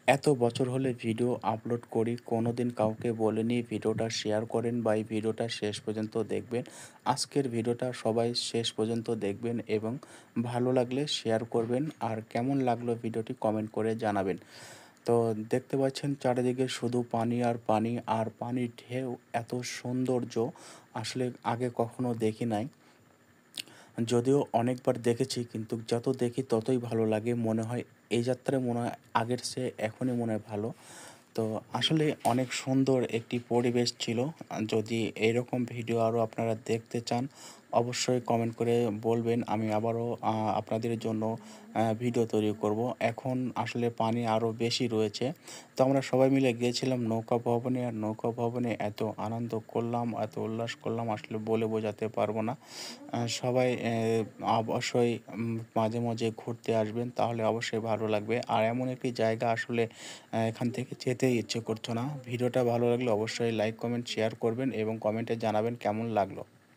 এত বছর হলে ভিডিও আপলোড করি, কোনোদিন কাউকে বলিনি ভিডিওটা শেয়ার করেন বা এই ভিডিওটা শেষ পর্যন্ত দেখবেন। আজকের ভিডিওটা সবাই শেষ পর্যন্ত দেখবেন এবং ভালো লাগলে শেয়ার করবেন। আর কেমন লাগলো ভিডিওটি কমেন্ট করে জানাবেন। তো দেখতে পাচ্ছেন চারিদিকে শুধু পানি আর পানি, আর পানির ঢেউ এত সৌন্দর্য আসলে আগে কখনো দেখি নাই। যদিও অনেকবার দেখেছি, কিন্তু যত দেখি ততই ভালো লাগে। মনে হয় এই যাত্রায় মনে হয় আগের চেয়ে এখনই মনে হয় ভালো। তো আসলে অনেক সুন্দর একটি পরিবেশ ছিল। যদি এরকম ভিডিও আরও আপনারা দেখতে চান, অবশ্যই কমেন্ট করে বলবেন। আমি আবারও আপনাদের জন্য ভিডিও তৈরি করব। এখন আসলে পানি আরও বেশি রয়েছে। তো আমরা সবাই মিলে গিয়েছিলাম নৌকা ভবনে, আর নৌকা ভবনে এত আনন্দ করলাম, এত উল্লাস করলাম আসলে বলে বোঝাতে পারবো না। সবাই অবশ্যই মাঝে, মাঝে ঘুরতে আসবেন, তাহলে অবশ্যই ভালো লাগবে। আর এমন একটি জায়গা আসলে এখান থেকে যেতেই ইচ্ছে করতো না। ভিডিওটা ভালো লাগলে অবশ্যই লাইক, কমেন্ট, শেয়ার করবেন এবং কমেন্টে জানাবেন কেমন লাগলো।